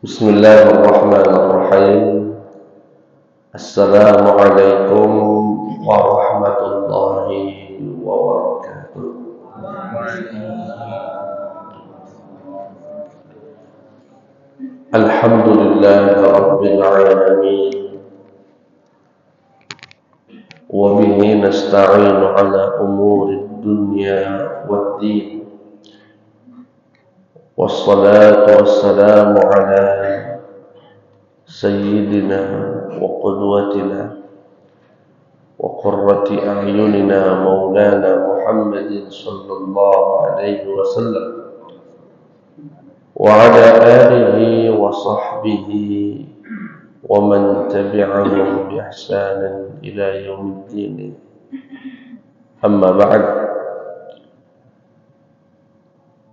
Bismillahirrahmanirrahim. Assalamualaikum warahmatullahi wabarakatuh. Alhamdulillahi rabbil alamin. Wa bihi nasta'inu ala umuri dunya waddin. Wassalatu wassalamu ala sayyidina wa qudwatina wa qurrati a'yunina maulana Muhammadin sallallahu alaihi wasallam wa ala alihi wa sahbihi wa man tabi'ahum bi ihsanin ila yaumiddin. Amma ba'd.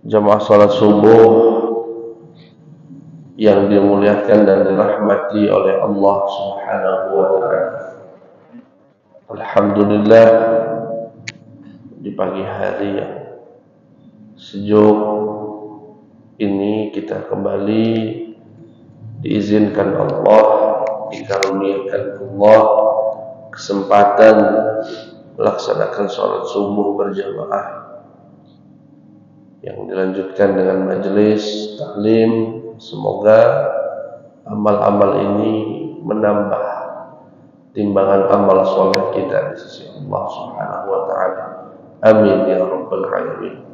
Jamaah salat subuh yang dimuliakan dan dirahmati oleh Allah Subhanahu wa taala. Alhamdulillah, di pagi hari yang sejuk ini kita kembali diizinkan Allah, dikaruniakan Allah kesempatan melaksanakan sholat subuh berjamaah yang dilanjutkan dengan majelis taklim. Semoga amal-amal ini menambah timbangan amal soleh kita di sisi Allah Subhanahu wa taala. Amin ya rabbal alamin.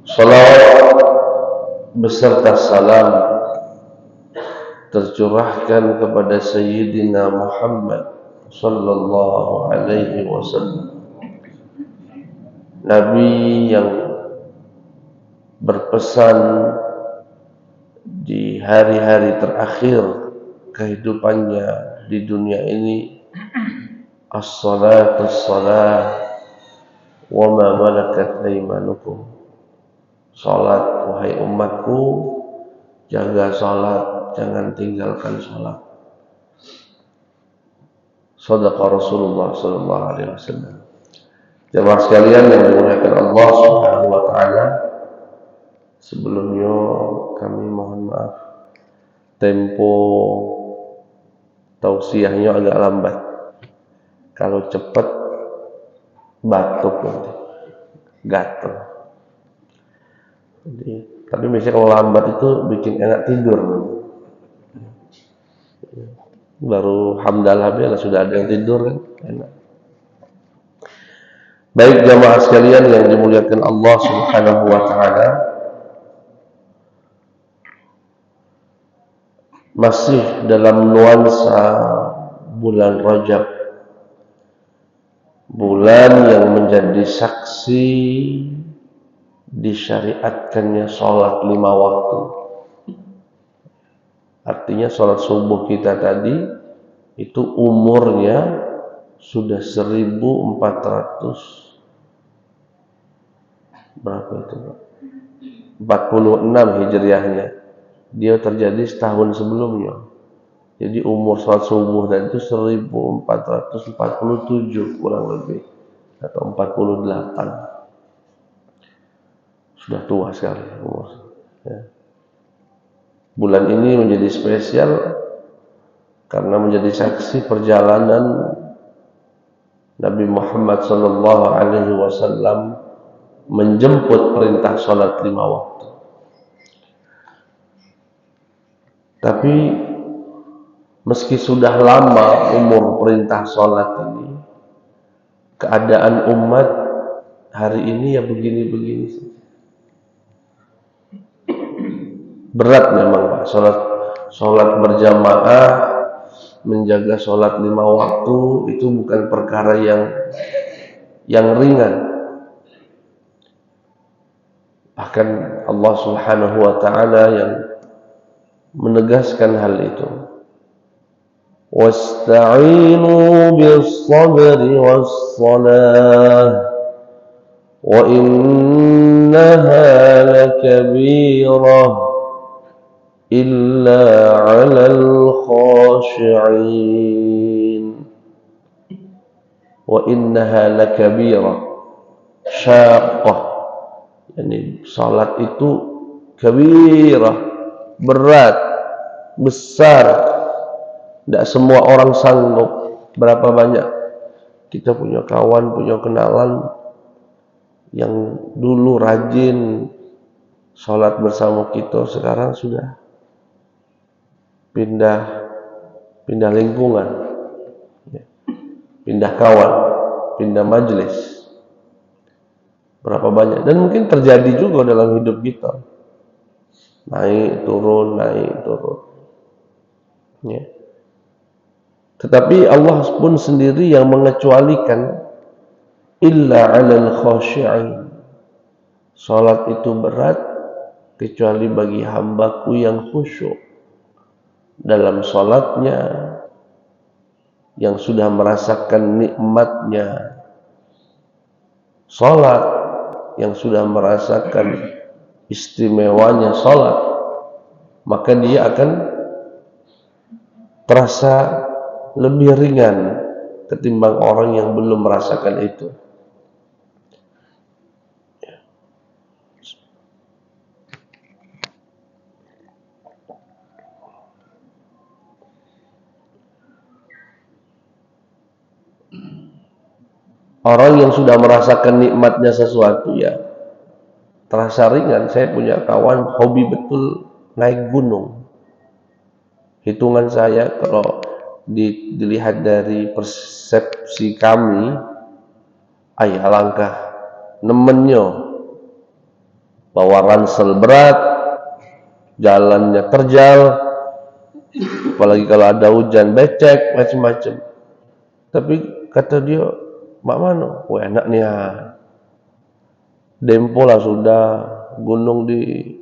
Salawat beserta salam tercurahkan kepada Sayyidina Muhammad sallallahu alaihi wasallam, Nabi yang berpesan di hari-hari terakhir kehidupannya di dunia ini, as-salatu as-salah wa ma malakat aymanukum. Salat wahai umatku, jaga salat, jangan tinggalkan salat. Shadaqa Rasulullah sallallahu alaihi wasallam. Jemaah sekalian yang dimuliakan Allah Subhanahu wa taala, sebelumnya kami mohon maaf tempo tausiahnya agak lambat. Kalau cepat batuk nanti, gatal. Jadi, tapi biasanya kalau lambat itu bikin enak tidur. Baru hamdalah biar sudah ada yang tidur kan, enak. Baik jamaah sekalian yang dimuliakan Allah Subhanahu wa taala, masih dalam nuansa bulan Rajab, bulan yang menjadi saksi disyariatkannya sholat 5 waktu. Artinya sholat subuh kita tadi itu umurnya sudah 1400 berapa itu? 46 Hijriahnya. Dia terjadi setahun sebelumnya. Jadi umur sholat subuh tadi itu 1447 kurang lebih, atau 48. Sudah tua sekali umur. Ya. Bulan ini menjadi spesial karena menjadi saksi perjalanan Nabi Muhammad sallallahu alaihi wasallam menjemput perintah salat 5 waktu. Tapi meski sudah lama umur perintah salat ini, keadaan umat hari ini ya begini-begini saja. Berat memang Pak, salat berjamaah, menjaga salat 5 waktu itu bukan perkara yang ringan. Bahkan Allah Subhanahu wa taala yang menegaskan hal itu. Wasta'inu bis-sabri was-salah wa innaha lakabirah illa 'alal khashi'in. Wa innaha lakabirah, syaqqah. Yani salat itu kabirah, berat, besar. Tidak semua orang sanggup. Berapa banyak kita punya kawan, punya kenalan yang dulu rajin sholat bersama kita, sekarang sudah pindah lingkungan, pindah kawan, pindah majelis. Berapa banyak, dan mungkin terjadi juga dalam hidup kita, naik turun ya. Tetapi Allah pun sendiri yang mengecualikan, illa 'alal khashi'in, salat itu berat kecuali bagi hambaku yang khusyuk dalam salatnya, yang sudah merasakan nikmatnya salat, yang sudah merasakan istimewanya salat, maka dia akan terasa lebih ringan ketimbang orang yang belum merasakan itu. Orang yang sudah merasakan nikmatnya sesuatu ya terasa ringan. Saya punya kawan hobi betul naik gunung. Hitungan saya kalau dilihat dari persepsi kami, alangkah nemennya bawa ransel berat, jalannya terjal, apalagi kalau ada hujan becek macam-macam. Tapi kata dia, mak mana? Wah enak nih ya. Dempo lah sudah, gunung di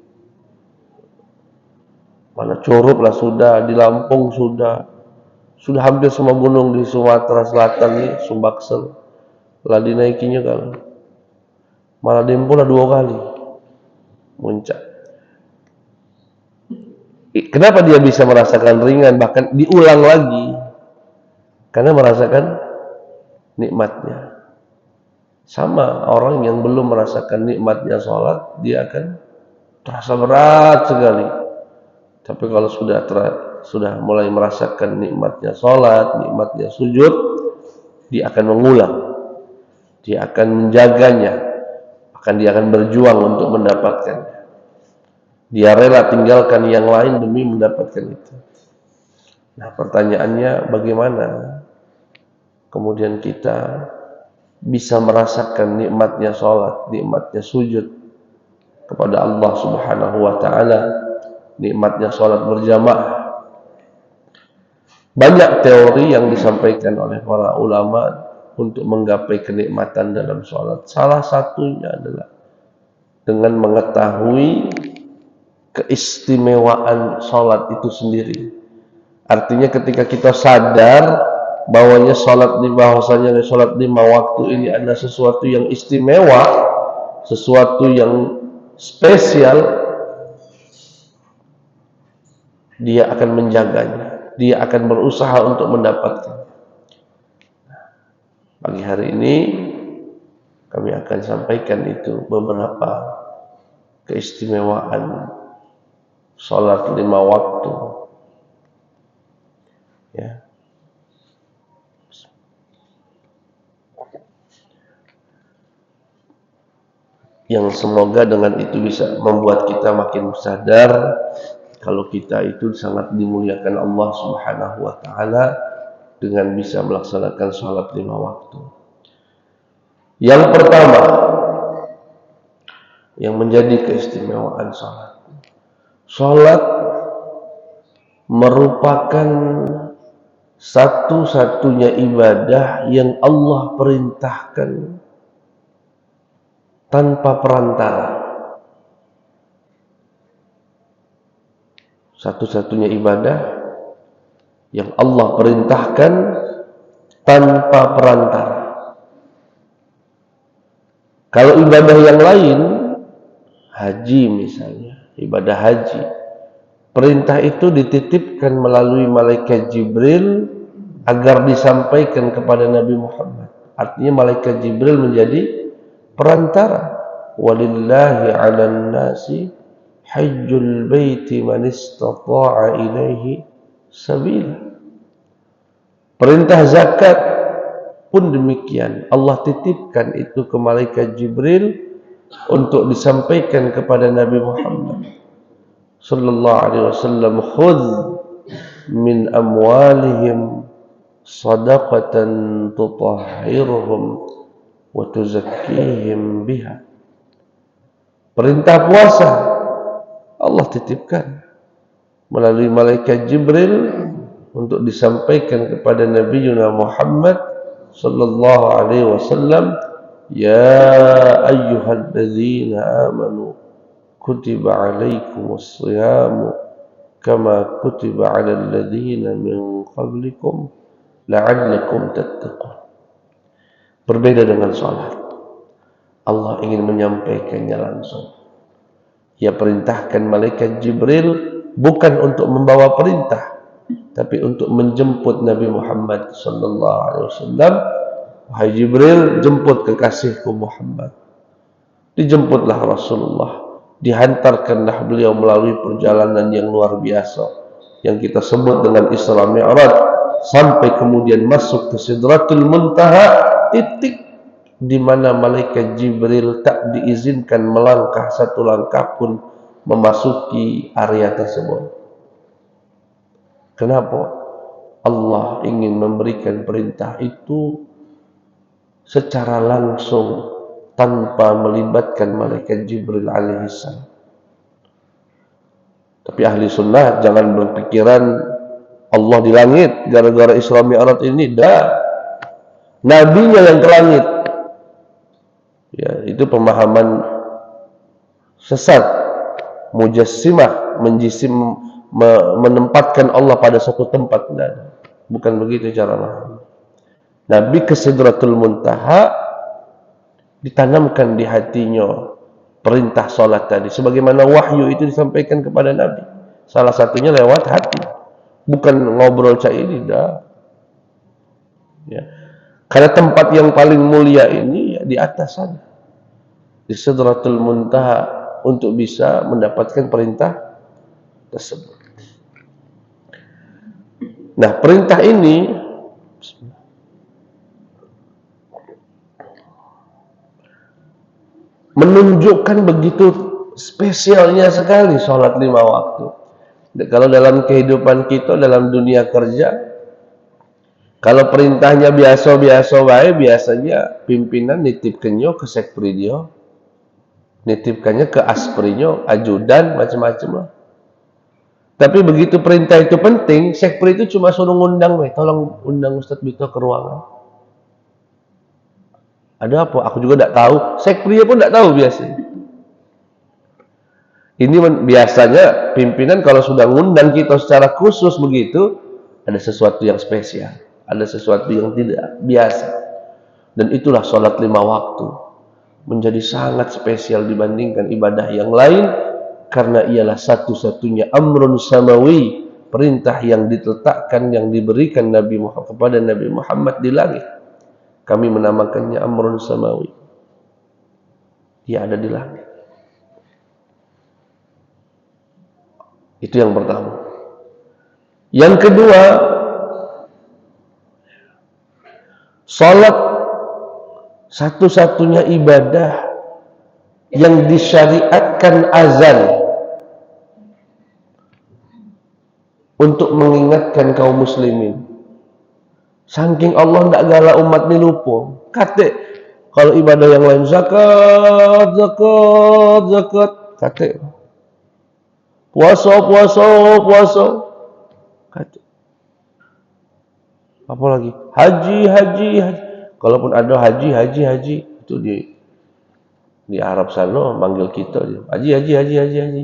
mana Curup lah sudah, di Lampung sudah hampir semua gunung di Sumatera Selatan nih, Sumbaksel lah dinaikinya kan. Malah Dempo lah 2 kali muncak. Kenapa dia bisa merasakan ringan, bahkan diulang lagi? Karena merasakan nikmatnya. Sama orang yang belum merasakan nikmatnya sholat, dia akan terasa berat sekali. Tapi kalau sudah mulai merasakan nikmatnya sholat, nikmatnya sujud, dia akan mengulang, dia akan menjaganya, dia akan berjuang untuk mendapatkannya. Dia rela tinggalkan yang lain demi mendapatkan itu. Nah, pertanyaannya bagaimana kemudian kita bisa merasakan nikmatnya sholat, nikmatnya sujud kepada Allah Subhanahu wa ta'ala, nikmatnya sholat berjamaah. Banyak teori yang disampaikan oleh para ulama untuk menggapai kenikmatan dalam sholat. Salah satunya adalah dengan mengetahui keistimewaan sholat itu sendiri. Artinya ketika kita sadar bahwanya bahwasanya sholat 5 waktu ini adalah sesuatu yang istimewa, sesuatu yang spesial, dia akan menjaganya, dia akan berusaha untuk mendapatkan. Pagi hari ini kami akan sampaikan itu beberapa keistimewaan sholat 5 waktu ya. Yang semoga dengan itu bisa membuat kita makin sadar kalau kita itu sangat dimuliakan Allah Subhanahu wa ta'ala dengan bisa melaksanakan sholat 5 waktu. Yang pertama yang menjadi keistimewaan sholat merupakan satu-satunya ibadah yang Allah perintahkan tanpa perantara. Satu-satunya ibadah yang Allah perintahkan tanpa perantara. Kalau ibadah yang lain, haji misalnya, ibadah haji, perintah itu dititipkan melalui malaikat Jibril agar disampaikan kepada Nabi Muhammad. Artinya malaikat Jibril menjadi perantara. Walillahi 'alan nasi hajjul baiti man istata'a ilaihi sabila. Perintah zakat pun demikian. Allah titipkan itu ke malaikat Jibril untuk disampaikan kepada Nabi Muhammad sallallahu alaihi wasallam, khudh min amwalihim sadaqatan tutahhiruhum wa tuzakkihim biha. Perintah puasa Allah titipkan melalui malaikat Jibril untuk disampaikan kepada Nabi Muhammad sallallahu alaihi wasallam, ya ayyuhalladzina amanu kutiba alaikumus shiyamu kama kutiba alal ladzina min qablikum la'allakum tattaqun. Berbeda dengan salat. Allah ingin menyampaikannya langsung. Ia perintahkan malaikat Jibril bukan untuk membawa perintah, tapi untuk menjemput Nabi Muhammad sallallahu alaihi wasallam. Wahai Jibril, jemput kekasihku Muhammad. Dijemputlah Rasulullah, dihantarkanlah beliau melalui perjalanan yang luar biasa yang kita sebut dengan Isra Mi'raj, sampai kemudian masuk ke Sidratul Muntaha, titik di mana malaikat Jibril tak diizinkan melangkah satu langkah pun memasuki area tersebut. Kenapa? Allah ingin memberikan perintah itu secara langsung tanpa melibatkan malaikat Jibril alaihissalam. Tapi ahli sunnah jangan berpikiran Allah di langit gara-gara Isra Mi'raj ini. Dah, nabinya yang ke langit. Ya, itu pemahaman sesat, mujassimah, menempatkan Allah pada satu tempat. Nah, bukan begitu cara paham. Nabi ke Sidratul Muntaha, ditanamkan di hatinya perintah salat tadi, sebagaimana wahyu itu disampaikan kepada Nabi. Salah satunya lewat hati, bukan ngobrol cair, dah. Ya. Karena tempat yang paling mulia ini ya, di atas sana, di Sidratul Muntaha, untuk bisa mendapatkan perintah tersebut. Nah, perintah ini menunjukkan begitu spesialnya sekali sholat 5 waktu. Kalau dalam kehidupan kita, dalam dunia kerja, kalau perintahnya biasa-biasa baik, biasanya pimpinan nitipkannya ke sekpridnya, nitipkannya ke asprinyo, ajudan, macam-macam lah. Tapi begitu perintah itu penting, sekpri itu cuma suruh ngundang, tolong undang Ustadz Bito ke ruangan. Ada apa? Aku juga tidak tahu. Sekprinya pun tidak tahu biasanya. Ini biasanya pimpinan kalau sudah ngundang kita secara khusus begitu, ada sesuatu yang spesial, ada sesuatu yang tidak biasa. Dan itulah sholat 5 waktu menjadi sangat spesial dibandingkan ibadah yang lain, karena ialah satu-satunya amrun samawi, perintah yang diletakkan, yang diberikan Nabi Muhammad kepada Nabi Muhammad di langit. Kami menamakannya amrun samawi. Dia ada di langit. Itu yang pertama. Yang kedua, salat satu-satunya ibadah yang disyariatkan azan untuk mengingatkan kaum muslimin. Saking Allah tidak galak umat ini lupa. Kata kalau ibadah yang lain zakat, kata puasa. Kata apa lagi? Haji. Kalaupun ada haji itu di Arab sana manggil kita dia. Haji.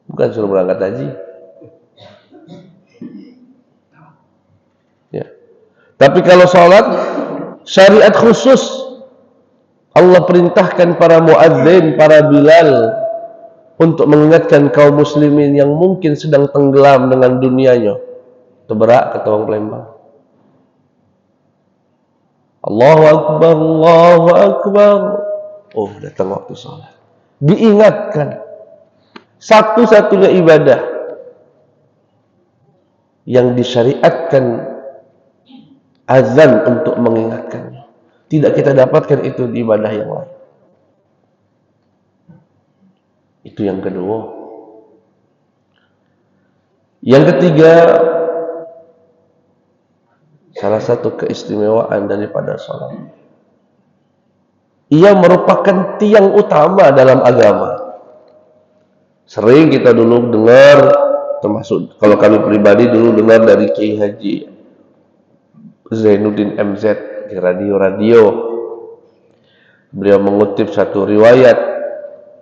Bukan suruh berangkat haji. Ya. Tapi kalau salat syariat khusus, Allah perintahkan para muadzin, para Bilal untuk mengingatkan kaum muslimin yang mungkin sedang tenggelam dengan dunianya. Teberak ke Tawang Palembang. Allahu Akbar. Oh, datang waktu salat. Diingatkan. Satu-satunya ibadah yang disyariatkan azan untuk mengingatkannya. Tidak kita dapatkan itu di ibadah yang lain. Itu yang kedua. Yang ketiga, salah satu keistimewaan daripada salat, ia merupakan tiang utama dalam agama. Sering kita dulu dengar, termasuk kalau kami pribadi dulu dengar dari Kiai Haji Zainuddin MZ di radio-radio. Beliau mengutip satu riwayat,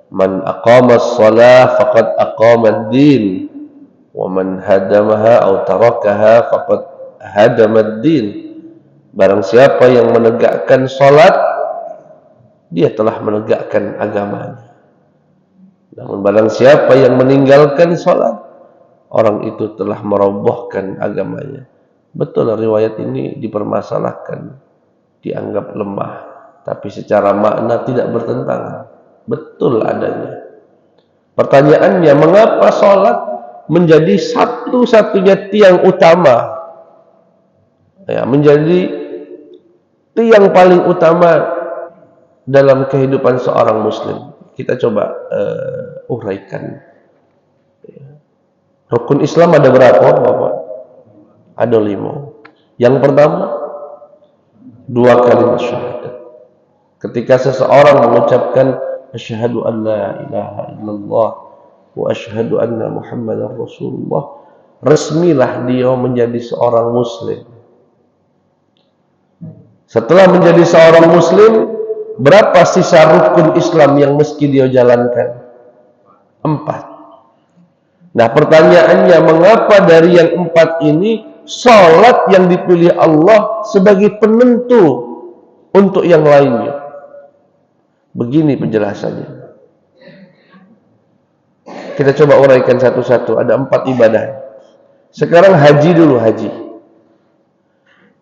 "Man aqamas shalah faqad aqamad din, wa man hadamaha aw tarakaha faqad hadamad din." Barang siapa yang menegakkan salat, dia telah menegakkan agamanya. Namun barang siapa yang meninggalkan salat, orang itu telah merobohkan agamanya. Betul, riwayat ini dipermasalahkan, dianggap lemah, tapi secara makna tidak bertentangan. Betul adanya. Pertanyaannya, mengapa salat menjadi satu-satunya tiang utama? Ya, menjadi tiang paling utama dalam kehidupan seorang muslim. Kita coba uraikan. Rukun Islam ada berapa, Bapak? Ada 5. Yang pertama, 2 kalimat syahadat. Ketika seseorang mengucapkan asyhadu an la ilaha illallah wa asyhadu anna Muhammadar Rasulullah, resmilah dia menjadi seorang muslim. Setelah menjadi seorang muslim, berapa sisa rukun Islam yang mesti dia jalankan? 4. Nah, pertanyaannya, mengapa dari yang 4 ini salat yang dipilih Allah sebagai penentu untuk yang lainnya? Begini penjelasannya. Kita coba uraikan satu-satu. Ada 4 ibadah. Sekarang haji dulu, haji.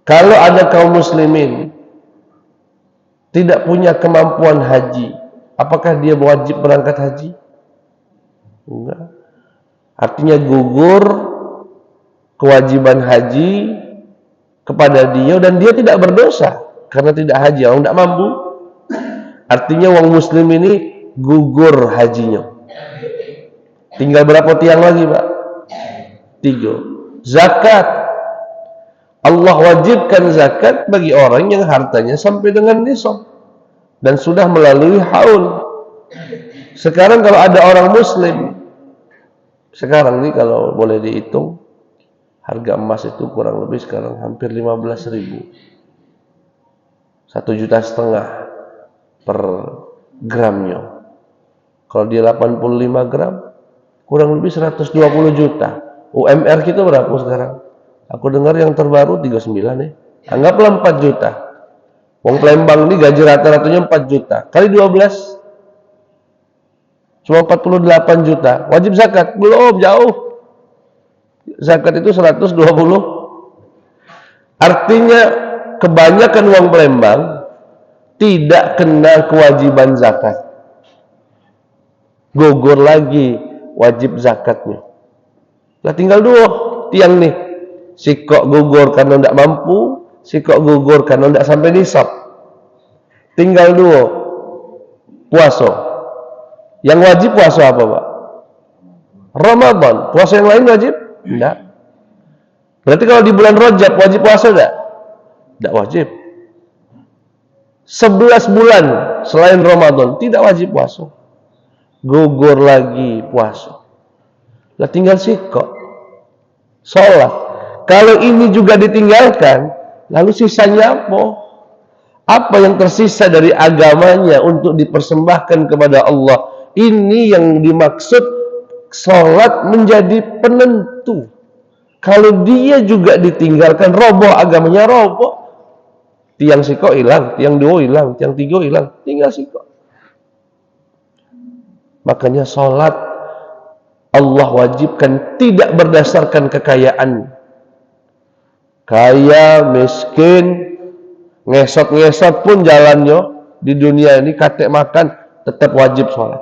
Kalau ada kaum muslimin tidak punya kemampuan haji, apakah dia wajib berangkat haji? Enggak. Artinya gugur kewajiban haji kepada dia dan dia tidak berdosa karena tidak haji, orang tidak mampu. Artinya orang muslim ini gugur hajinya. Tinggal berapa tiang lagi, Pak? 3. Zakat. Allah wajibkan zakat bagi orang yang hartanya sampai dengan nisab dan sudah melalui haul. Sekarang kalau ada orang muslim, sekarang ini kalau boleh dihitung, harga emas itu kurang lebih sekarang hampir 15.000. 1,5 juta per gramnya. Kalau dia 85 gram, kurang lebih 120 juta. UMR kita berapa sekarang? Aku dengar yang terbaru 39 ya. Anggaplah 4 juta. Wong Palembang ini gaji rata-ratanya 4 juta. Kali 12 cuma 48 juta. Wajib zakat? Belum, jauh. Zakat itu 120. Artinya kebanyakan wong Palembang tidak kena kewajiban zakat. Gugur lagi wajib zakatnya. Lah tinggal 2 tiang nih. Sikok gugur karena tidak mampu, sikok gugur karena tidak sampai nisab. Tinggal 2. Puasa. Yang wajib puasa apa, Pak? Ramadan. Puasa yang lain wajib? Tidak. Berarti kalau di bulan Rajab wajib puasa tidak? Tidak wajib. 11 bulan selain Ramadan tidak wajib puasa. Gugur lagi puasa. Lah tinggal sikok. Sholat. Kalau ini juga ditinggalkan, lalu sisanya apa? Apa yang tersisa dari agamanya untuk dipersembahkan kepada Allah? Ini yang dimaksud sholat menjadi penentu. Kalau dia juga ditinggalkan, roboh agamanya, roboh. Tiang sikok hilang, tiang 2 hilang, tiang 3 hilang, tinggal sikok. Makanya sholat Allah wajibkan tidak berdasarkan kekayaan. Kaya, miskin, ngesot-ngesot pun jalannya di dunia ini, katek makan, tetap wajib sholat.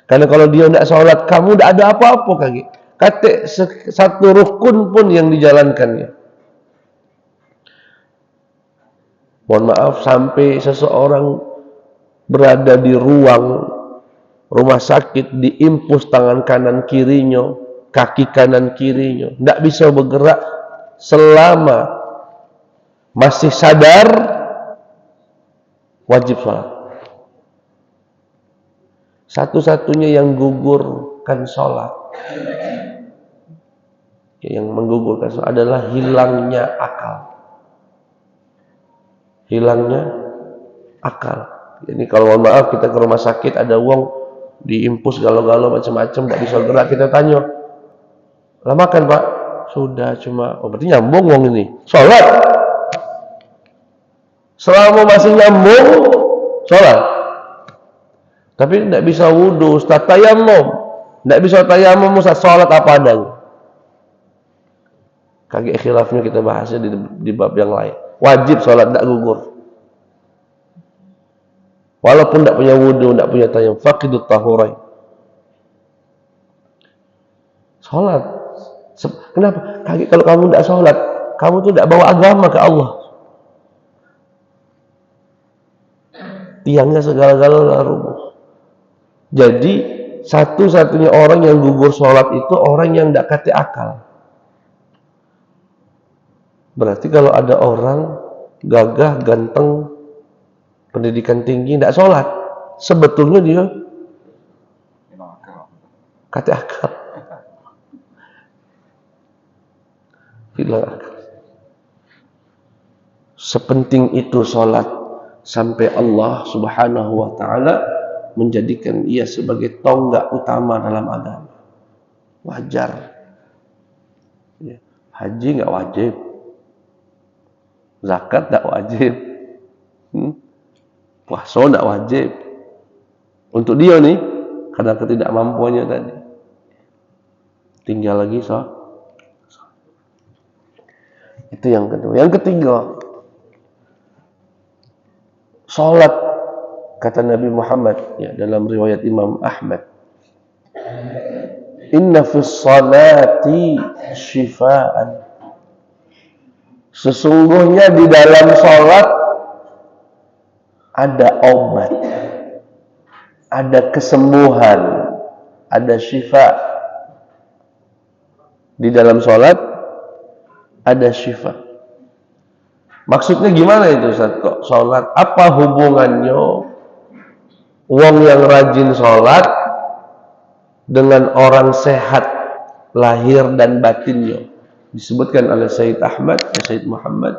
Karena kalau dia tidak sholat, kamu tidak ada apa-apa kaki. Kata satu rukun pun yang dijalankannya. Mohon maaf, sampai seseorang berada di ruang rumah sakit, diimpus tangan kanan kirinya, kaki kanan kirinya, tidak bisa bergerak selama masih sadar, wajib sholat. Satu-satunya yang gugurkan sholat, yang menggugurkan sholat adalah hilangnya akal. Hilangnya akal. Jadi kalau mohon maaf kita ke rumah sakit ada uang diimpus galau-galau macam-macam, tidak bisa gerak, kita tanya, lah makan pak? Sudah, cuma berarti nyambung uang ini. Sholat. Selama masih nyambung, sholat. Tapi tidak bisa wudu, Ustaz, tayamum. Tidak bisa tayamum, Ustaz, sholat apa adanya. Kaki khilafnya kita bahasnya di bab yang lain. Wajib sholat, tidak gugur. Walaupun tidak punya wudu, tidak punya tayamum, faqidut tahurain. Sholat. Kenapa? Kalau kamu tidak sholat, kamu tuh tidak bawa agama ke Allah. Tiangnya segala-galanya rubuh. Jadi satu-satunya orang yang gugur sholat itu orang yang tidak kati akal. Berarti kalau ada orang gagah, ganteng, pendidikan tinggi, tidak sholat, sebetulnya dia kati akal. Hilang akal. Sepenting itu sholat sampai Allah Subhanahu wa ta'ala menjadikan ia sebagai tonggak utama dalam agama. Wajar. Haji nggak wajib, zakat nggak wajib, puasa nggak wajib. Untuk dia nih, karena ketidakmampuannya tadi. Tinggal lagi itu yang kedua. Yang ketiga, salat, kata Nabi Muhammad ya, dalam riwayat Imam Ahmad, inna fis salati shifaan, sesungguhnya di dalam salat ada obat, ada kesembuhan, ada syifa. Di dalam salat ada syifa. Maksudnya gimana itu Ustaz? Kok salat? Apa hubungannya wong yang rajin salat dengan orang sehat lahir dan batinnya? Disebutkan oleh Sayyid Ahmad, Sayyid Muhammad,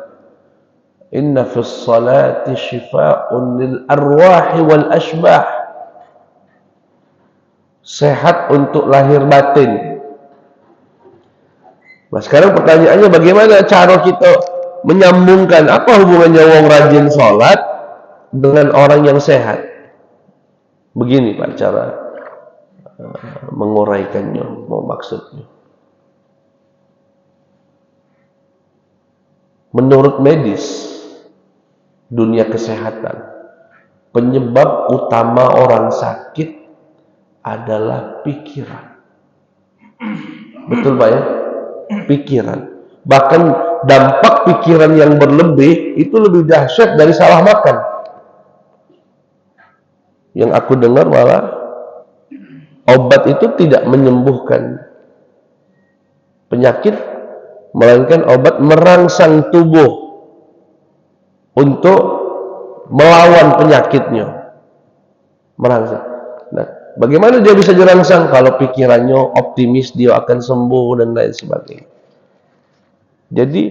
inna fis salati shifa'un lil arwahi wal ashbah. Sehat untuk lahir batin. Nah sekarang pertanyaannya, bagaimana cara kita menyambungkan apa hubungannya wong rajin sholat dengan orang yang sehat? Begini Pak cara menguraikannya, maksudnya. Menurut medis, dunia kesehatan, penyebab utama orang sakit adalah pikiran. Betul Pak ya? Pikiran. Bahkan dampak pikiran yang berlebih itu lebih dahsyat dari salah makan. Yang aku dengar malah obat itu tidak menyembuhkan penyakit, melainkan obat merangsang tubuh untuk melawan penyakitnya. Merangsang. Nah, bagaimana dia bisa dirangsang? Kalau pikirannya optimis dia akan sembuh dan lain sebagainya. Jadi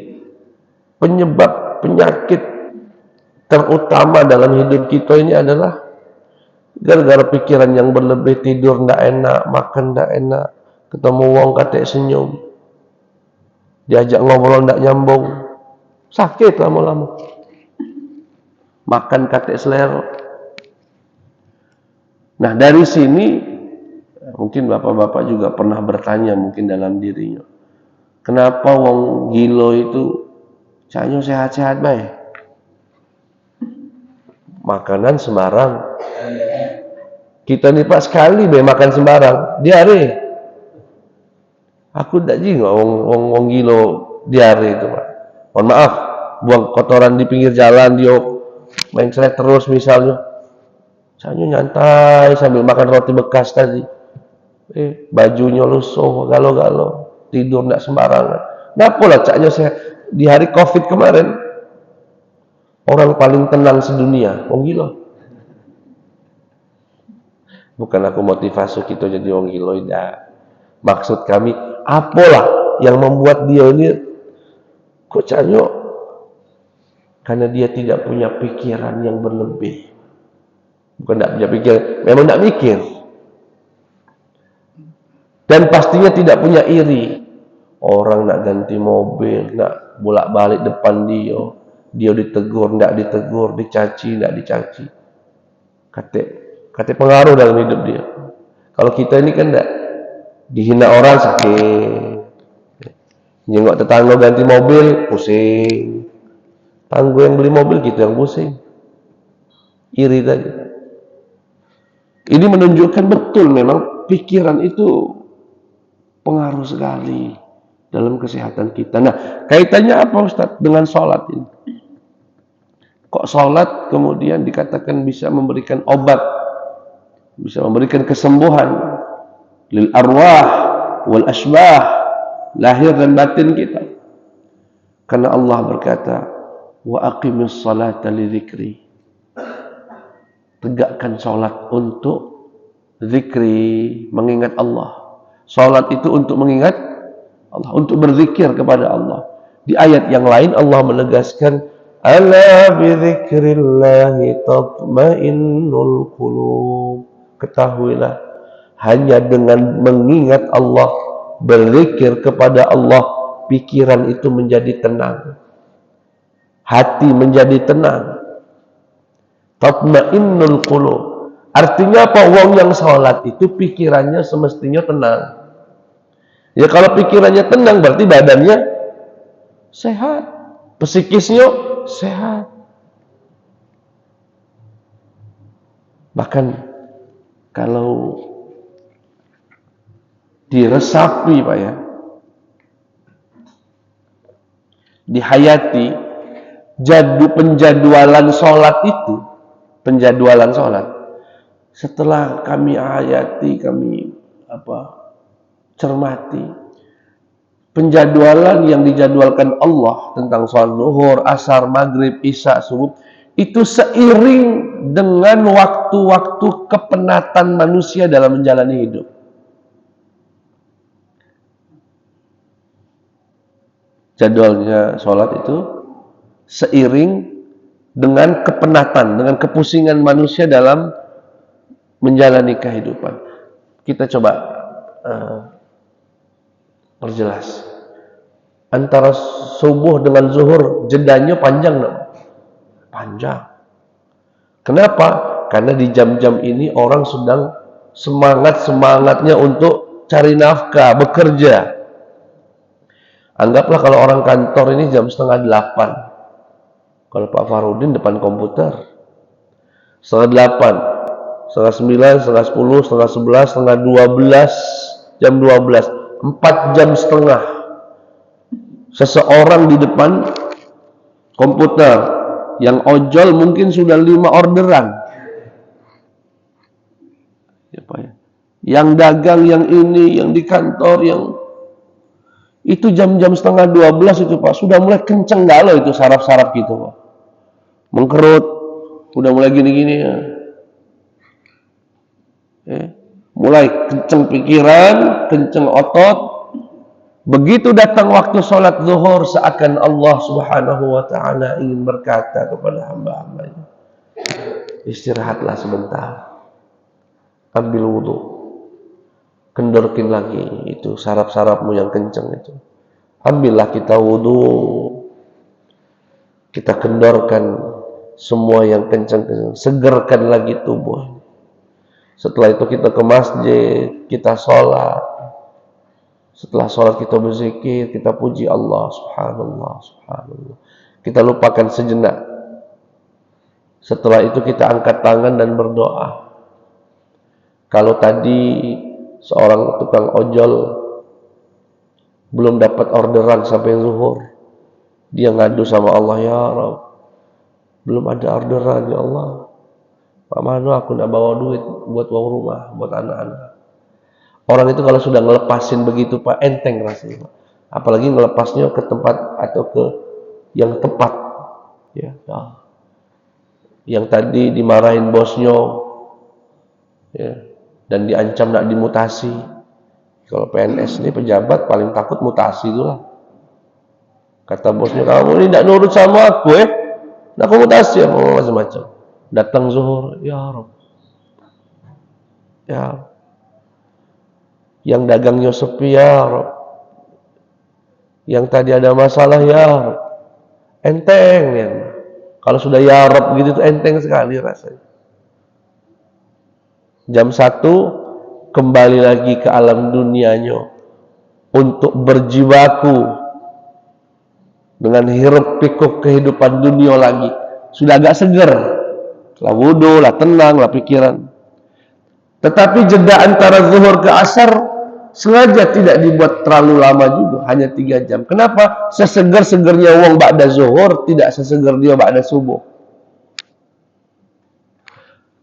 penyebab penyakit terutama dalam hidup kita ini adalah gara-gara pikiran yang berlebih, tidur ndak enak, makan ndak enak, ketemu wong katek senyum, diajak ngobrol ndak nyambung, sakit lama-lama. Makan katek selera. Nah dari sini mungkin bapak-bapak juga pernah bertanya mungkin dalam dirinya, kenapa wong gilo itu caknya sehat-sehat baik, makanan sembarang, Kita nih Pak sekali makan sembarang, diare. Aku ndak jing wong gilo diare itu Pak. Mohon maaf, buang kotoran di pinggir jalan dia main selek terus misalnya. Saya nyantai sambil makan roti bekas tadi. Bajunya lusuh, galo-galo, tidur ndak sembarangan. Napa lah caknya saya di hari Covid kemarin orang paling tenang sedunia, wong gila. Bukan aku motivasi kita jadi wong gila, tidak. Maksud kami, apalah yang membuat dia ini kok caknya karena dia tidak punya pikiran yang berlebih. Bukan tidak punya pikiran, memang tidak mikir. Dan pastinya tidak punya iri. Orang nak ganti mobil, nak bolak-balik depan dia ditegur, tidak ditegur, dicaci, tidak dicaci. Kata pengaruh dalam hidup dia. Kalau kita ini kan tidak dihina orang sakit, jengok tetangga ganti mobil pusing, tangguh yang beli mobil gitu yang pusing, iri tadi. Ini menunjukkan betul memang pikiran itu pengaruh sekali dalam kesehatan kita. Nah, kaitannya apa Ustaz dengan sholat ini? Kok sholat kemudian dikatakan bisa memberikan obat, bisa memberikan kesembuhan lil arwah wal asbah, lahir dan batin kita. Karena Allah berkata, wa aqimis salata li dzikri. Tegakkan sholat untuk zikri, mengingat Allah. Sholat itu untuk mengingat Allah, untuk berzikir kepada Allah. Di ayat yang lain Allah menegaskan, ala bi dzikrillahi tatmainnul qulub. Ketahuilah, hanya dengan mengingat Allah, berzikir kepada Allah, pikiran itu menjadi tenang, hati menjadi tenang. Tatmainnul qulub. Artinya apa? Wong yang sholat itu pikirannya semestinya tenang. Ya kalau pikirannya tenang berarti badannya sehat, psikisnya sehat. Bahkan kalau diresapi Pak ya, dihayati penjadwalan sholat itu, penjadwalan sholat. Setelah kami hayati, kami cermati penjadwalan yang dijadwalkan Allah tentang sholat zuhur, asar, maghrib, isya, subuh, itu seiring dengan waktu-waktu kepenatan manusia dalam menjalani hidup. Jadwalnya sholat itu seiring dengan kepenatan, dengan kepusingan manusia dalam menjalani kehidupan. Kita coba perjelas. Antara subuh dengan zuhur jedanya panjang enggak? Panjang. Kenapa? Karena di jam-jam ini orang sedang semangat-semangatnya untuk cari nafkah, bekerja. Anggaplah kalau orang kantor ini jam 7:30. Kalau Pak Farudin depan komputer 7:30. 8:30, 9:30, 10:30, 11:30, 12:30, jam 12, 4 jam setengah seseorang di depan komputer. Yang ojol mungkin sudah 5 orderan ya, Pak ya. Yang dagang, yang ini, yang di kantor, yang itu jam-jam 11:30 itu Pak sudah mulai kenceng galau itu saraf-saraf gitu Pak, mengkerut, udah mulai gini-gini ya. Mulai kenceng pikiran, kenceng otot. Begitu datang waktu sholat zuhur, seakan Allah subhanahu wa ta'ala ingin berkata kepada hamba-hambanya, istirahatlah sebentar, ambil wudhu, kendorkin lagi itu saraf-sarafmu yang kenceng itu, ambillah kita wudhu, kita kendorkan semua yang kenceng-kenceng, segerkan lagi tubuh. Setelah itu kita ke masjid, kita sholat. Setelah sholat kita berzikir, kita puji Allah, subhanallah, subhanallah. Kita lupakan sejenak. Setelah itu kita angkat tangan dan berdoa. Kalau tadi seorang tukang ojol belum dapat orderan sampai zuhur, dia ngadu sama Allah, ya Rabb, belum ada orderan ya Allah. Pak Mano, aku nak bawa duit buat uang rumah, buat anak-anak. Orang itu kalau sudah ngelepasin begitu Pak, enteng rasanya Pak. Apalagi ngelepasnya ke tempat atau ke yang tepat. Ya. Yang tadi dimarahin bosnya, ya, dan diancam nak dimutasi. Kalau PNS ini pejabat paling takut mutasi itulah. Kata bosnya, kamu ini tidak nurut sama aku, nak mutasi apa macam-macam. Datang zuhur, ya Rabb, ya, yang dagangnya sepi, ya Rabb, yang tadi ada masalah, ya Rabb, enteng ya. Kalau sudah ya Rabb gitu tuh enteng sekali rasanya. Jam 1 kembali lagi ke alam dunianya untuk berjibaku dengan hiruk pikuk kehidupan dunia lagi. Sudah agak seger, lah wudu, lah tenang, lah pikiran. Tetapi jeda antara zuhur ke asar sengaja tidak dibuat terlalu lama juga, hanya 3 jam. Kenapa? Seseger-segernya wong ba'da zuhur tidak seseger dia ba'da subuh.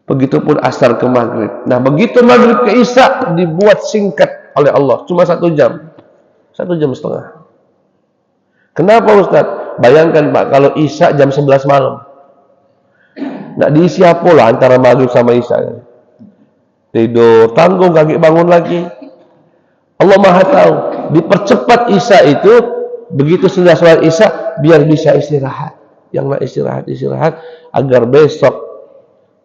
Begitupun asar ke maghrib. Nah, begitu maghrib ke isya dibuat singkat oleh Allah, cuma 1 jam. 1 jam setengah. Kenapa Ustaz? Bayangkan Pak, kalau isya jam 11 malam. Nak diisi apa lah antara maghrib sama isya? Tidur, tanggung, kaki bangun lagi. Allah Maha tahu. Dipercepat isya itu, begitu sudah sholat isya, biar bisa istirahat. Yang nak istirahat agar besok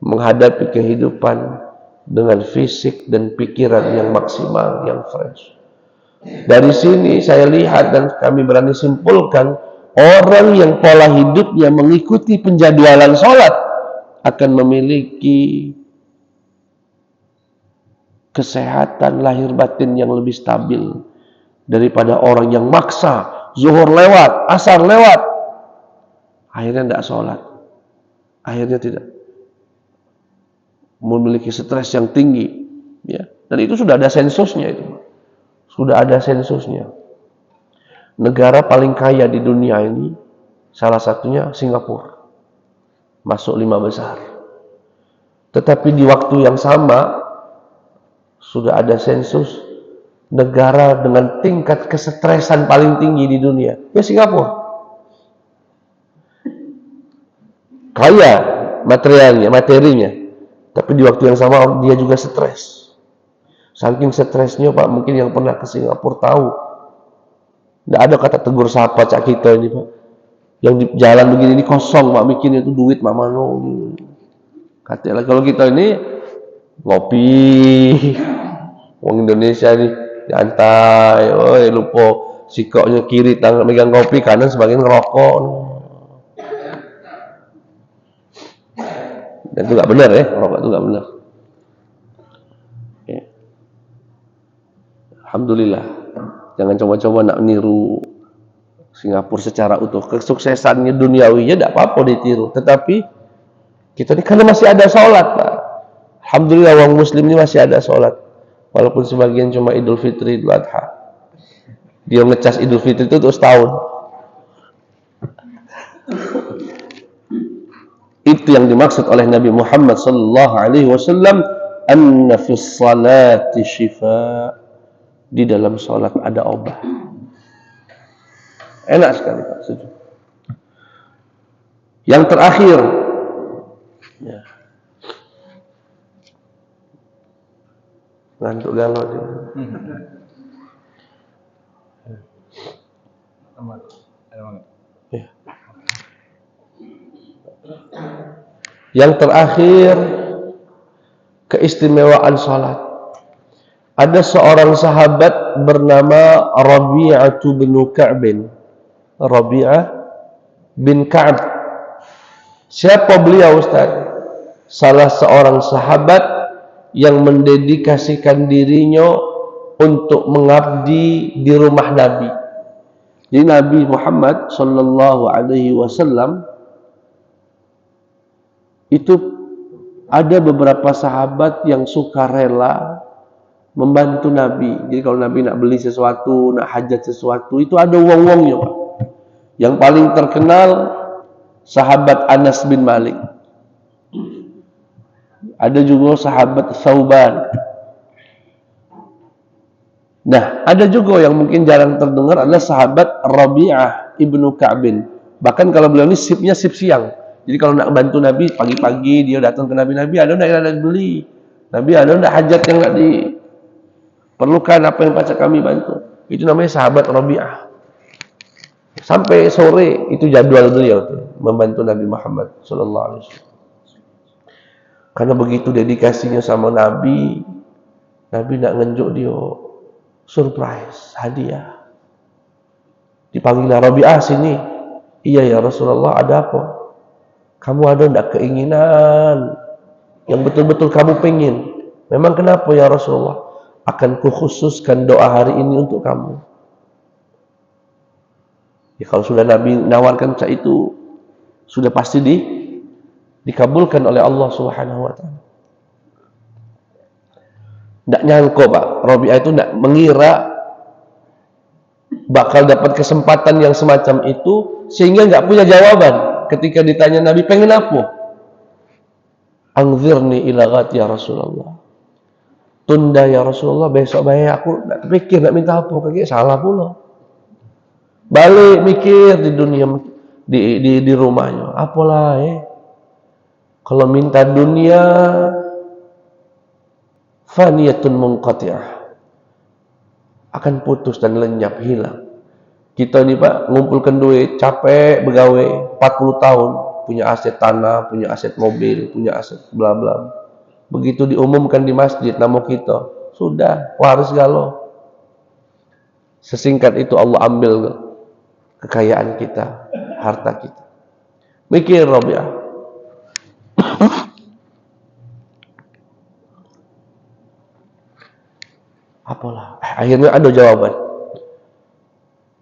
menghadapi kehidupan dengan fisik dan pikiran yang maksimal, yang fresh. Dari sini saya lihat dan kami berani simpulkan, orang yang pola hidupnya mengikuti penjadwalan sholat akan memiliki kesehatan lahir batin yang lebih stabil daripada orang yang maksa, zuhur lewat, asar lewat, akhirnya tidak sholat, akhirnya tidak, memiliki stres yang tinggi, ya. Dan itu sudah ada sensusnya itu, sudah ada sensusnya. Negara paling kaya di dunia ini salah satunya Singapura, masuk 5 besar. Tetapi di waktu yang sama sudah ada sensus negara dengan tingkat kesetresan paling tinggi di dunia, ya Singapura. Kaya materinya, tapi di waktu yang sama dia juga stres. Saking stresnya Pak, mungkin yang pernah ke Singapura tahu, tidak ada kata tegur sapa cak kita ini Pak. Yang di jalan begini ini kosong Pak, bikin itu duit mama no. Katalah kalau kita ini ngopi, wong Indonesia nih santai, lupa sikoknya kiri tangan megang kopi, kanan sebagian ngerokok. Dan itu nggak benar ya, ngerokok itu nggak benar. Ya. Alhamdulillah, jangan coba-coba nak niru Singapura secara utuh. Kesuksesannya duniawinya tidak apa-apa ditiru, tetapi kita ini karena masih ada sholat Pak. Alhamdulillah orang muslim ini masih ada sholat, walaupun sebagian cuma Idul Fitri, Idul Adha. Dia ngecas Idul Fitri itu terus tahun. Itu yang dimaksud oleh Nabi Muhammad sallallahu alaihi wasallam, anna fis salati shifa, di dalam salat ada obat. Enak sekali Pak, setuju. Yang terakhir, ya. Ngantuk galau dia. Ya. Yang terakhir, keistimewaan salat. Ada seorang sahabat bernama Rabi'ah bin Ka'b. Rabi'ah bin Ka'b. Siapa beliau Ustaz? Salah seorang sahabat yang mendedikasikan dirinya untuk mengabdi di rumah Nabi. Jadi Nabi Muhammad sallallahu alaihi wasallam itu Ada beberapa sahabat yang suka rela membantu Nabi. Jadi kalau Nabi nak beli sesuatu, nak hajat sesuatu, itu ada uang-uangnya, Pak. Yang paling terkenal sahabat Anas bin Malik. Ada juga sahabat Thauban. Nah, ada juga yang mungkin jarang terdengar adalah sahabat Rabi'ah ibnu Ka'bin. Bahkan kalau beliau ini sipnya sip siang. Jadi kalau nak bantu Nabi pagi-pagi dia datang ke Nabi, ada yang nak beli. Nabi ada hajat yang nak diperlukan, apa yang pacar kami bantu. Itu namanya sahabat Rabi'ah. Sampai sore itu jadwal beliau membantu Nabi Muhammad sallallahu alaihi wasallam. Karena begitu dedikasinya sama Nabi, Nabi nak ngenjuk dia surprise, hadiah. Dipanggil Rabi'ah sini. Iya ya Rasulullah, ada apa? Kamu ada enggak keinginan yang betul-betul kamu pengen? Memang kenapa ya Rasulullah? Akan kukhususkan doa hari ini untuk kamu. Ya kalau sudah Nabi nawarkan itu sudah pasti dikabulkan oleh Allah Subhanahu wa taala. Enggak nyangka, Pak. Rabi'ah itu enggak mengira bakal dapat kesempatan yang semacam itu, sehingga enggak punya jawaban ketika ditanya Nabi, pengen apa? Anzirni ila ghad ya Rasulullah. Tunda ya Rasulullah, besok baik aku nak pikir nak minta apa, kayak salah pula. Balik mikir di dunia, di rumahnya. Apalah kalau minta dunia faniyatun munqati'ah, akan putus dan lenyap, hilang. Kita ni Pak ngumpulkan duit, capek begawe 40 tahun, punya aset tanah, punya aset mobil, punya aset bla bla. Begitu diumumkan di masjid nama kita, sudah waris galau. Sesingkat itu Allah ambil kekayaan kita, harta kita. Mikir Rabi'ah. Apalah, akhirnya ada jawaban.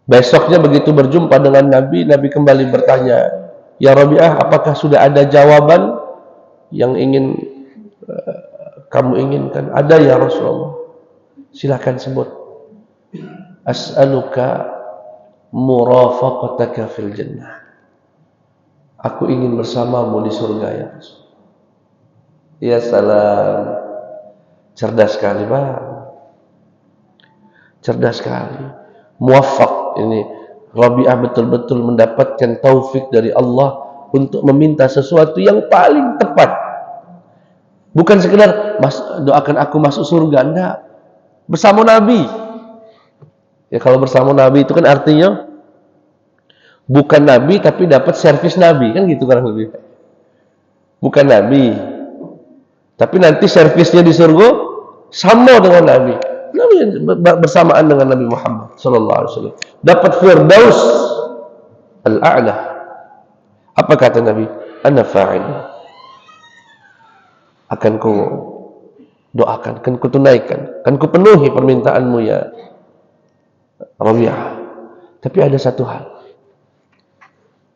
Besoknya begitu berjumpa dengan Nabi, Nabi kembali bertanya, ya Rabi'ah, apakah sudah ada jawaban yang ingin kamu inginkan? Ada ya Rasulullah. Silakan sebut. As'aluka murafaqataka fil jannah. Aku ingin bersamamu di surga ya Rasul. Ya salam. Cerdas sekali, Pak. Cerdas sekali. Muwaffaq ini. Rabi'ah betul-betul mendapatkan taufik dari Allah untuk meminta sesuatu yang paling tepat. Bukan sekedar doakan aku masuk surga, enggak. Bersama Nabi. Ya kalau bersama Nabi itu kan artinya bukan Nabi tapi dapat servis Nabi, kan gitu kurang lebih. Bukan Nabi, tapi nanti servisnya di surga sama dengan Nabi. Nabi bersamaan dengan Nabi Muhammad sallallahu alaihi wasallam. Dapat Firdaus al-a'la. Apa kata Nabi? Ana fa'il. Akan ku doakan, akan ku tunaikan, akan ku penuhi permintaanmu ya Rabi'ah. Tapi ada satu hal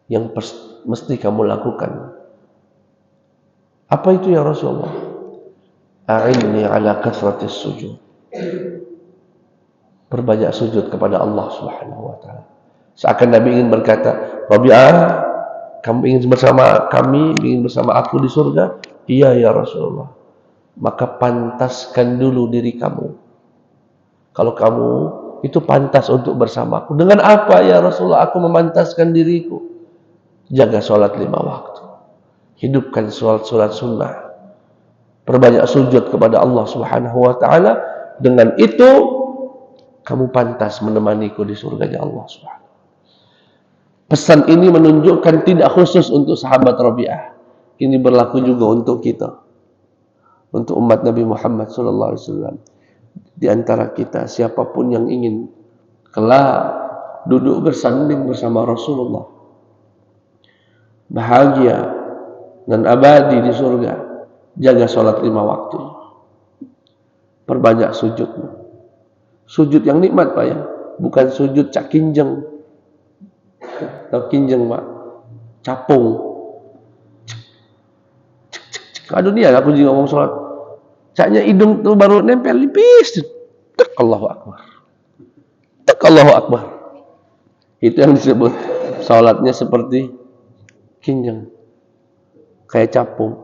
yang mesti kamu lakukan. Apa itu ya Rasulullah? A'inni ala kathratis sujud. Perbanyak sujud kepada Allah Subhanahu wa taala. Seakan Nabi ingin berkata, Rabi'ah, kamu ingin bersama kami, ingin bersama aku di surga? Iya ya Rasulullah. Maka pantaskan dulu diri kamu. Kalau kamu itu pantas untuk bersamaku. Dengan apa ya Rasulullah aku memantaskan diriku? Jaga sholat 5 waktu. Hidupkan sholat sunnah. Perbanyak sujud kepada Allah Subhanahu wa taala. Dengan itu kamu pantas menemaniku di surganya Allah Subhanahu. Pesan ini menunjukkan tidak khusus untuk sahabat Rabi'ah. Ini berlaku juga untuk kita. Untuk umat Nabi Muhammad sallallahu alaihi wasallam. Di antara kita siapapun yang ingin kelak duduk bersanding bersama Rasulullah, bahagia dan abadi di surga, jaga sholat 5 waktu. Perbanyak sujudmu. Sujud yang nikmat Pak ya, bukan sujud cak kinjeng. Tahu kinjeng Pak? Capung. Aduh dia aku juga ngomong sholat. Caknya hidung tuh baru nempel lipis. Tak Allahu Akbar. Tak Allahu Akbar. Itu yang disebut sholatnya seperti kinjeng. Kayak capung.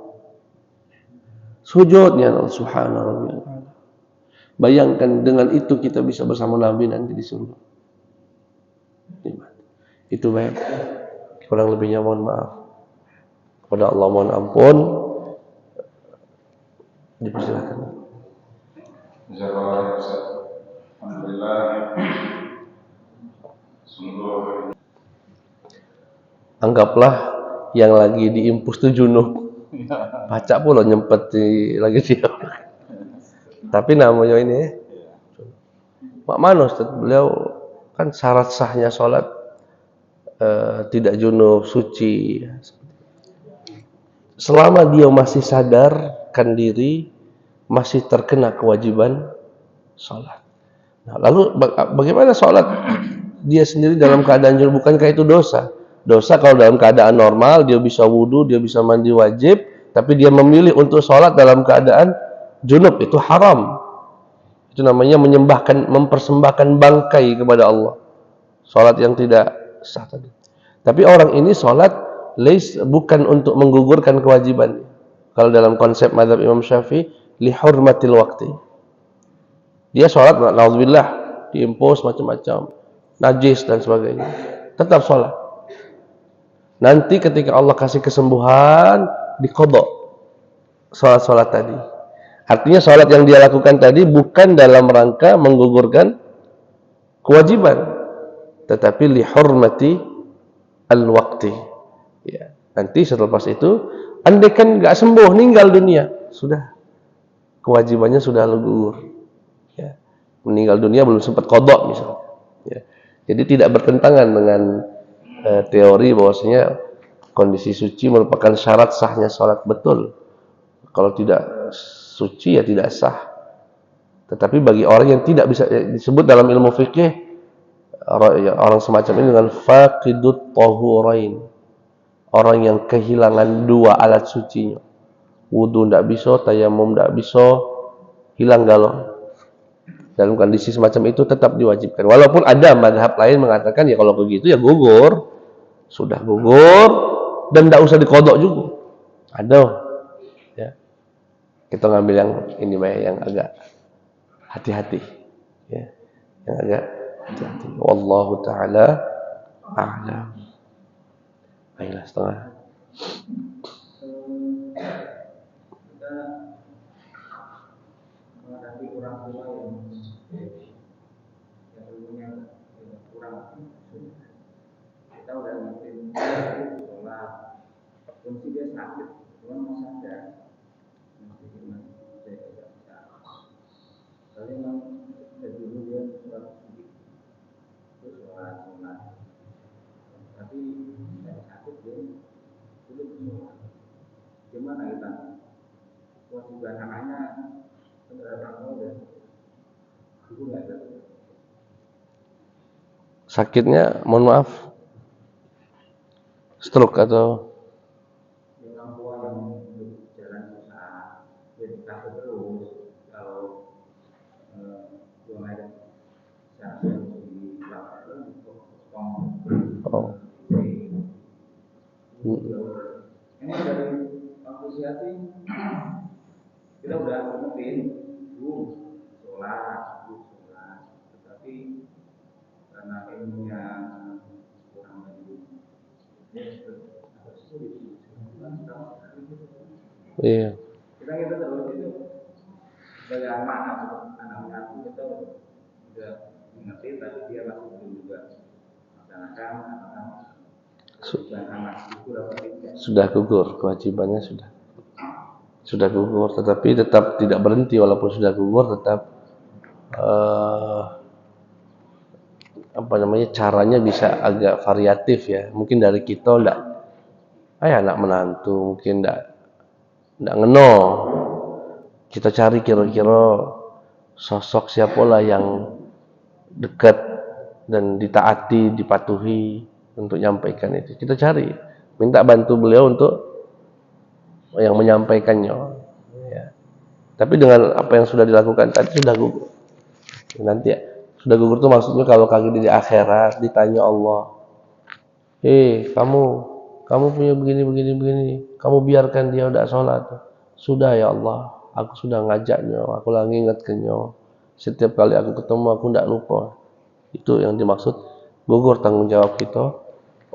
Sujudnya Allah subhanahu. Bayangkan dengan itu kita bisa bersama Nabi nanti di surga. Itu baik. Kurang lebihnya mohon maaf. Kepada Allah mohon ampun. Dipersilakan. Alhamdulillah. Anggaplah yang lagi diimpus itu junub. Baca pula nyempet lagi dia. Tapi namanya ini Mak Manus beliau kan syarat sahnya sholat tidak junub, suci. Selama dia masih sadarkan diri, masih terkena kewajiban sholat. Nah, lalu bagaimana sholat dia sendiri dalam keadaan junub? Bukankah itu dosa? Dosa kalau dalam keadaan normal, dia bisa wudu, dia bisa mandi wajib, tapi dia memilih untuk sholat dalam keadaan junub, itu haram. Itu namanya mempersembahkan bangkai kepada Allah. Sholat yang tidak sah tadi. Tapi orang ini sholat bukan untuk menggugurkan kewajiban. Kalau dalam konsep mazhab Imam Syafi'i, li hurmatil waqti. Dia sholat, na'udzubillah, diimpos macam-macam, najis dan sebagainya. Tetap sholat. Nanti ketika Allah kasih kesembuhan, diqadha sholat-sholat tadi. Artinya sholat yang dia lakukan tadi bukan dalam rangka menggugurkan kewajiban, tetapi li hurmati al-waqti. Ya. Nanti setelah itu, andai kan nggak sembuh, meninggal dunia, sudah kewajibannya sudah gugur. Ya. Meninggal dunia belum sempat qadha misalnya. Ya. Jadi tidak bertentangan dengan teori bahwasanya kondisi suci merupakan syarat sahnya sholat. Betul. Kalau tidak suci ya tidak sah. Tetapi bagi orang yang tidak bisa disebut dalam ilmu fikih, orang semacam ini dengan faqidut tahurain. Orang yang kehilangan dua alat sucinya. Wudu tidak bisa, tayamum tidak bisa, hilang galau. Dalam kondisi semacam itu tetap diwajibkan. Walaupun ada mazhab lain mengatakan ya kalau begitu ya gugur. Sudah gugur dan tidak usah diqadha juga. Ada. Ya. Kita ngambil yang ini yang agak hati-hati. Ya. Yang agak hati-hati. Wallahu taala a'lam. Baiklah setengah. Kita menghadapi orang tua yang ilmunya kurang. Kita udah mungkin sholat, kondisi dia sakit, cuma mau sadar, masih gimana? Saya tidak bisa. Kali memang dari dulu dia sholat sedikit, terus sholat. Tapi saya sakit dia belum sholat. Gimana kita? Kewajiban anaknya terhadap orang itu nggak ada. Sakitnya, mohon maaf, stroke atau Orang tua yang jalan susah, dia dikasih terus kalau buang air di lapangan potong. oh. Ini dari asosiasi kita udah ngomongin sholat, tetapi karena ilmunya kurang lagi, harus sulit. Iya. Kita terus itu sebagai anak kita sudah mengerti, tapi dia masih belum juga melaksanakan sudah gugur, kewajibannya sudah gugur, tetapi tetap tidak berhenti walaupun sudah gugur, tetap caranya bisa agak variatif ya. Mungkin dari kita enggak anak menantu mungkin enggak ngeno. Kita cari kira-kira sosok siapalah yang dekat dan ditaati, dipatuhi untuk menyampaikan itu. Kita cari, minta bantu beliau untuk yang menyampaikannya. Ya. Tapi dengan apa yang sudah dilakukan tadi sudah gugur. Nanti sudah gugur itu maksudnya kalau kaki di akhirat ditanya Allah, kamu punya begini, kamu biarkan dia udah sholat. Sudah ya Allah, aku sudah ngajaknya, aku lagi ingatkannya. Setiap kali aku ketemu aku tidak lupa. Itu yang dimaksud gugur tanggung jawab kita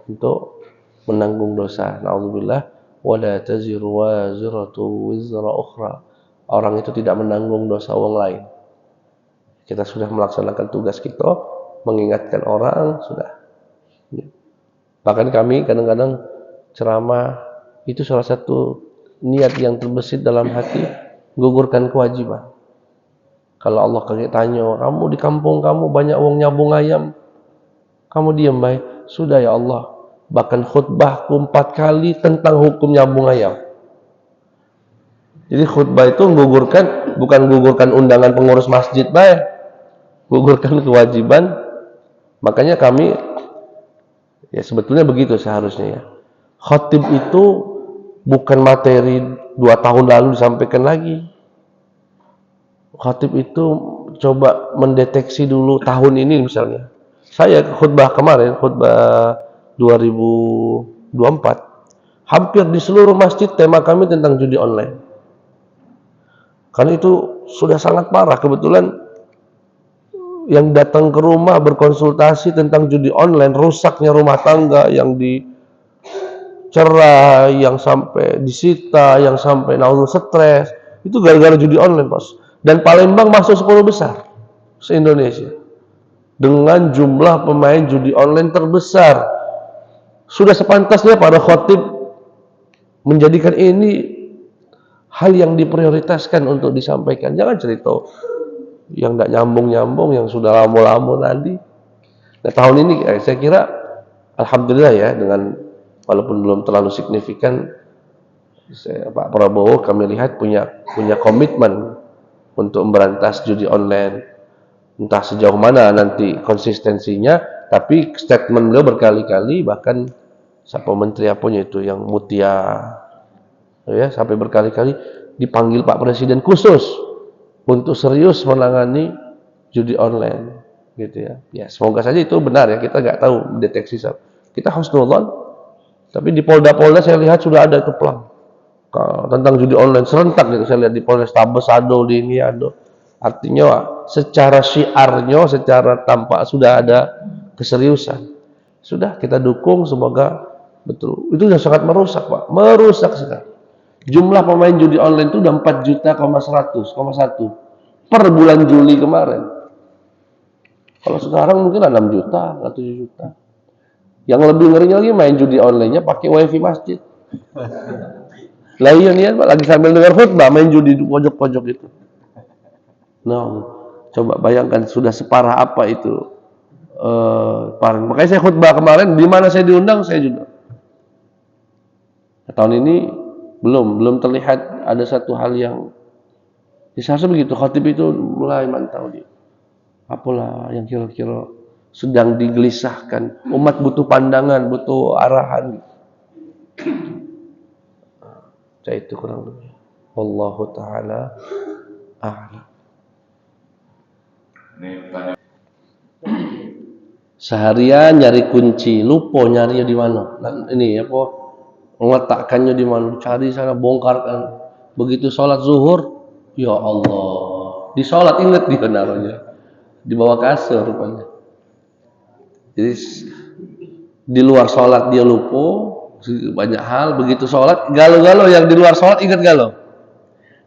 untuk menanggung dosa. Na'udzubillah, wala taziru waziratu wizra ukhra. Orang itu tidak menanggung dosa orang lain. Kita sudah melaksanakan tugas kita, mengingatkan orang, sudah. Bahkan kami kadang-kadang ceramah, itu salah satu niat yang terbesit dalam hati, gugurkan kewajiban. Kalau Allah tanya, kamu di kampung kamu banyak orang nyambung ayam, kamu diam baik. Sudah ya Allah, bahkan khutbahku 4 kali tentang hukum nyambung ayam. Jadi khutbah itu menggugurkan, bukan menggugurkan undangan pengurus masjid baik, gugurkan kewajiban. Makanya kami, ya sebetulnya begitu seharusnya ya. Khatib itu bukan materi 2 tahun lalu disampaikan lagi. Khatib itu coba mendeteksi dulu tahun ini misalnya. Saya khutbah kemarin, khutbah 2024, hampir di seluruh masjid tema kami tentang judi online. Karena itu sudah sangat parah. Kebetulan yang datang ke rumah berkonsultasi tentang judi online, rusaknya rumah tangga, yang dicerai, yang sampai disita, yang sampai stres, itu gara-gara judi online, Bos. Dan Palembang masuk 10 besar se-Indonesia dengan jumlah pemain judi online terbesar. Sudah sepantasnya para khatib menjadikan ini hal yang diprioritaskan untuk disampaikan. Jangan cerita yang tidak nyambung-nyambung, yang sudah lama-lama tadi. Nah, tahun ini saya kira alhamdulillah ya, dengan walaupun belum terlalu signifikan, Pak Prabowo kami lihat punya komitmen untuk memberantas judi online. Entah sejauh mana nanti konsistensinya, tapi statement beliau berkali-kali, bahkan siapa menteri apanya itu yang Mutia, ya, sampai berkali-kali dipanggil Pak Presiden khusus untuk serius menangani judi online, gitu ya. Ya semoga saja itu benar ya, kita nggak tahu deteksi. Kita husnudzon, tapi di Polda-Polda saya lihat sudah ada itu pelang tentang judi online serentak gitu. Saya lihat di Polrestabes ada, di ini ada. Artinya secara syiarnya, secara tampak sudah ada keseriusan. Sudah kita dukung, semoga betul. Itu sudah sangat merusak, Pak, merusak sekali. Jumlah pemain judi online itu udah 4,1 juta per bulan Juli kemarin. Kalau sekarang mungkin 6 juta, 7 juta. Yang lebih ngerinya lagi main judi online-nya pakai wifi masjid. Lah iya nih Pak, lagi sambil dengar khutbah main judi di pojok-pojok itu. Nah, coba bayangkan sudah separah apa itu. Makanya saya khutbah kemarin, di mana saya diundang saya juga. Nah, tahun ini belum terlihat ada satu hal yang seharusnya begitu. Khatib itu mulai mantau dia. Apalah yang kira-kira sedang digelisahkan. Umat butuh pandangan, butuh arahan. Saya itu kurang lebih. Wallahu ta'ala a'lam. Seharian nyari kunci, lupa nyarinya di mana. Ini apa? Meletakkannya di mana? Cari sana, bongkarkan. Begitu sholat zuhur, ya Allah, di sholat ingat dia naruhnya di bawah kasur rupanya. Jadi di luar sholat dia lupa banyak hal. Begitu sholat, galau-galau yang di luar sholat ingat galau.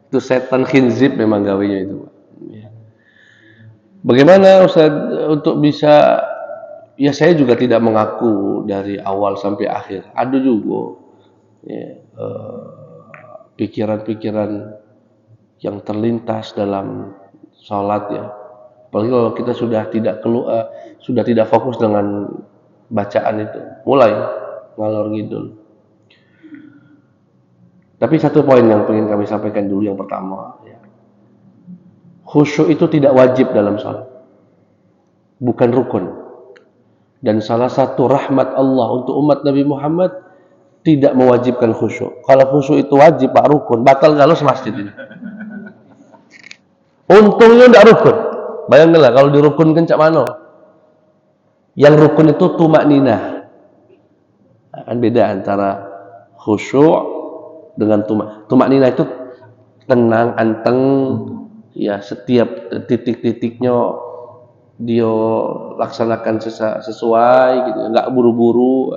Itu setan khinzib memang gawinya itu. Bagaimana Ustaz untuk bisa? Ya saya juga tidak mengaku dari awal sampai akhir. Ada juga ya, pikiran-pikiran yang terlintas dalam sholat ya. Apalagi kalau kita sudah tidak fokus dengan bacaan itu, mulai ngalor ngidul. Tapi satu poin yang ingin kami sampaikan dulu, yang pertama ya. Khusyuk itu tidak wajib dalam sholat, bukan rukun. Dan salah satu rahmat Allah untuk umat Nabi Muhammad, tidak mewajibkan khusyuk. Kalau khusyuk itu wajib, Pak, rukun, batal kalau semasjid ini. Untungnya tidak rukun. Bayangkanlah kalau dirukunkan cak mano. Yang rukun itu tumak ninah. Kan beda antara khusyuk dengan tumak ninah itu tenang, anteng, ya setiap titik-titiknya dia laksanakan sesuai gitu, nggak buru-buru.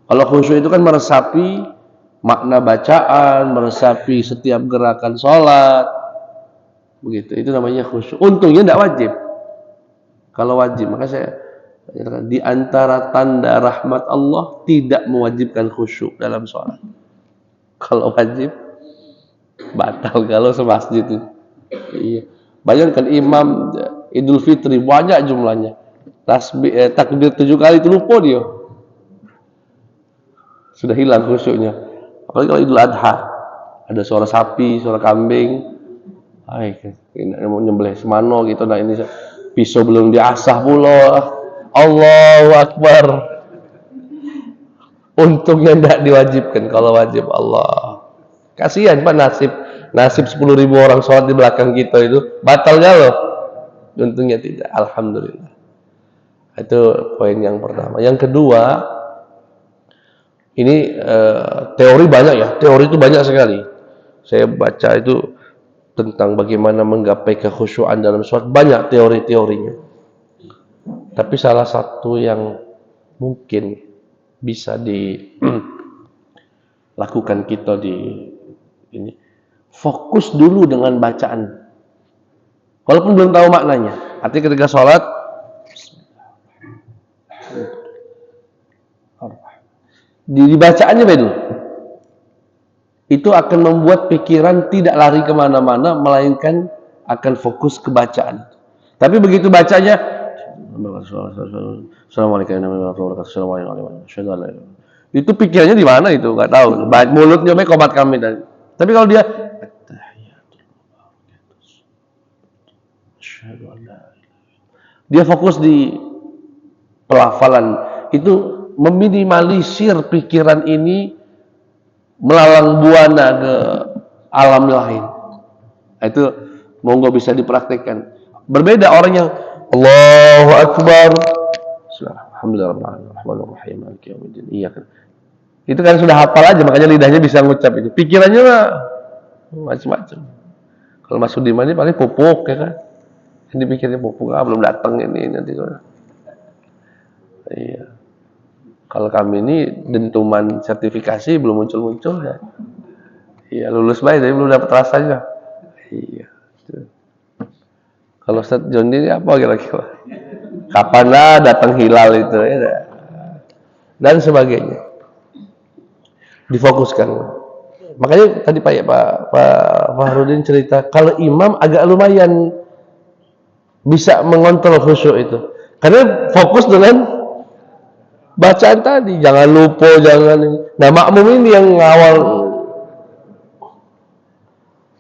Kalau khusyuk itu kan meresapi makna bacaan, meresapi setiap gerakan sholat, begitu. Itu namanya khusyuk. Untungnya tidak wajib. Kalau wajib, maka saya di antara tanda rahmat Allah tidak mewajibkan khusyuk dalam sholat. Kalau wajib, batal kalau semasjid itu. Iya. Bayangkan imam Idul Fitri banyak jumlahnya. Takbir 7 kali itu lupa dia. Sudah hilang khusyuknya. Apalagi kalau Idul Adha, ada suara sapi, suara kambing. Mau nyembelih semano gitu. Nah ini pisau belum diasah pula. Allahu Akbar. Untungnya tidak diwajibkan. Kalau wajib Allah. Kasihan Pak nasib 10.000 orang sholat di belakang kita itu batalnya loh. Untungnya tidak. Alhamdulillah. Itu poin yang pertama. Yang kedua, ini teori banyak ya. Teori itu banyak sekali. Saya baca itu tentang bagaimana menggapai kekhusyuan dalam sholat. Banyak teori-teorinya. Tapi salah satu yang mungkin bisa dilakukan kita di ini, fokus dulu dengan bacaan. Walaupun belum tahu maknanya. Artinya ketika sholat, di bacaannya betul. Itu akan membuat pikiran tidak lari kemana-mana, melainkan akan fokus ke bacaan. Tapi begitu bacanya, Assalamualaikum warahmatullahi wabarakatuh. Itu pikirannya di mana itu? Nggak tahu. Mulutnya komat kami tadi. Tapi kalau dia dia fokus di pelafalan, itu meminimalisir pikiran ini melalang buana ke alam lain. Itu monggo bisa dipraktekkan. Berbeda orang yang Allahu Akbar, Alhamdulillahirrahmanirrahim, maliki yaumiddin. Iya kan. Itu kan sudah hafal aja, makanya lidahnya bisa ngucap itu. Pikirannya mah macam-macam. Kalau Mas Sudiman ini paling pupuk ya kan. Yang dipikirnya pupuk, belum datang ini nanti. Iya. Kalau kami ini dentuman sertifikasi belum muncul-muncul ya. Iya, lulus baik tapi belum dapat rasanya. Iya. Kalau Ustaz John ini apa kira-kira? Kapan datang hilal itu ya. Dan sebagainya. Difokuskan. Makanya tadi Pak Fahrudin cerita, kalau imam agak lumayan bisa mengontrol khusyuk itu. Karena fokus dengan bacaan tadi, jangan lupa, jangan. Nah, makmum ini yang ngawal.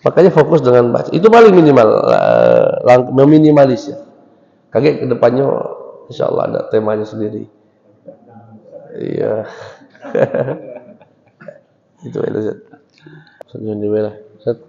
Makanya fokus dengan baca. Itu paling minimal, meminimalisir. Kaget ke depannya, insyaallah ada temanya sendiri. Iya. Itu Ustaz. Ustaz John Dewela. Ustaz.